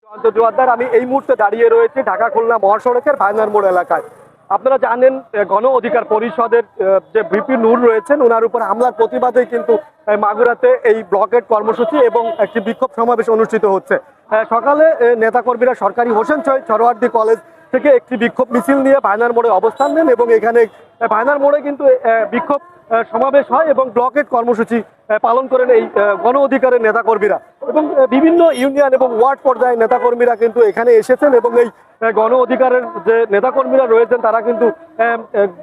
জয়ন্ত জোয়ারদার। আমি এই মুহূর্তে দাঁড়িয়ে রয়েছি ঢাকা খুলনা মহাসড়কের ভায়নার মোড় এলাকায়। আপনারা জানেন গণ অধিকার পরিষদের যে ভিপি নূর রয়েছেন, ওনার উপর হামলার প্রতিবাদে কিন্তু মাগুরাতে এই ব্লকেট কর্মসূচি এবং একটি বিক্ষোভ সমাবেশ অনুষ্ঠিত হচ্ছে। সকালে নেতাকর্মীরা সরকারি হোসেন সরোয়ার্দী কলেজ থেকে একটি বিক্ষোভ মিছিল নিয়ে ভায়নার মোড়ে অবস্থান নেন এবং এখানে ভায়নার মোড়ে কিন্তু বিক্ষোভ সমাবেশ হয় এবং ব্লকেট কর্মসূচি পালন করেন এই গণ অধিকারের নেতাকর্মীরা। এবং বিভিন্ন ইউনিয়ন এবং ওয়ার্ড পর্যায়ে নেতাকর্মীরা কিন্তু এখানে এসেছেন এবং এই গণ অধিকারের যে নেতাকর্মীরা রয়েছেন তারা কিন্তু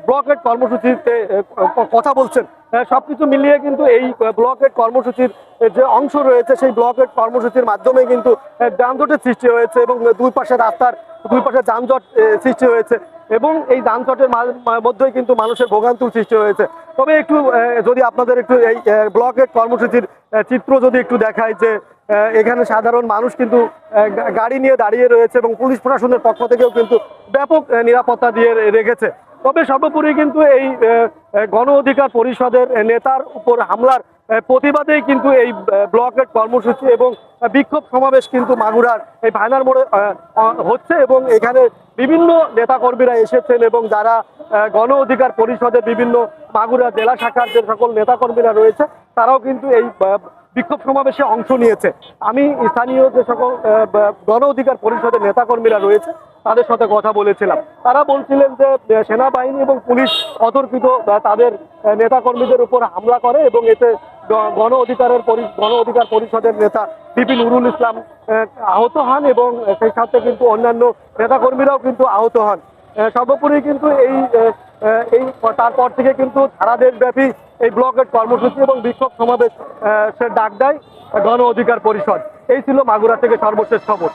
ব্লকেট কর্মসূচিতে কথা বলছেন। সবকিছু মিলিয়ে কিন্তু এই ব্লকেট কর্মসূচির যে অংশ রয়েছে সেই ব্লকেট কর্মসূচির মাধ্যমে কিন্তু যানজটের সৃষ্টি হয়েছে এবং দুই পাশে রাস্তার দুই পাশে যানজট সৃষ্টি হয়েছে এবং এই যানজটের মধ্যেই কিন্তু মানুষের ভোগান্তির সৃষ্টি হয়েছে। তবে একটু যদি আপনাদের একটু এই ব্লকেট কর্মসূচির চিত্র যদি একটু দেখায়, যে এখানে সাধারণ মানুষ কিন্তু গাড়ি নিয়ে দাঁড়িয়ে রয়েছে এবং পুলিশ প্রশাসনের পক্ষ থেকেও কিন্তু ব্যাপক নিরাপত্তা দিয়ে রেখেছে। তবে সর্বোপরি কিন্তু এই গণ অধিকার পরিষদের নেতার উপর হামলার প্রতিবাদেই কিন্তু এই ব্লকেট কর্মসূচি এবং বিক্ষোভ সমাবেশ কিন্তু মাগুরার এই ভায়নার মোড়ে হচ্ছে এবং এখানে বিভিন্ন নেতাকর্মীরা এসেছেন এবং যারা গণ অধিকার পরিষদের বিভিন্ন মাগুরা জেলা শাখার যে সকল নেতাকর্মীরা রয়েছে তারাও কিন্তু এই বিক্ষোভ সমাবেশে অংশ নিয়েছে। আমি স্থানীয় যে সকল গণ অধিকার পরিষদের নেতাকর্মীরা রয়েছে তাদের সাথে কথা বলেছিলাম। তারা বলছিলেন যে সেনাবাহিনী এবং পুলিশ অতর্কিত তাদের নেতাকর্মীদের উপর হামলা করে এবং এতে গণ অধিকার পরিষদের নেতা বিপি নুরুল ইসলাম আহত হন এবং সেই সাথে কিন্তু অন্যান্য নেতাকর্মীরাও কিন্তু আহত হন। সর্বোপরি কিন্তু এই তারপর থেকে কিন্তু সারা দেশব্যাপী এই ব্লকেট কর্মসূচি এবং বিক্ষোভ সমাবেশ ডাক দেয় গণ অধিকার পরিষদ। এই ছিল মাগুরা থেকে সর্বশেষ খবর।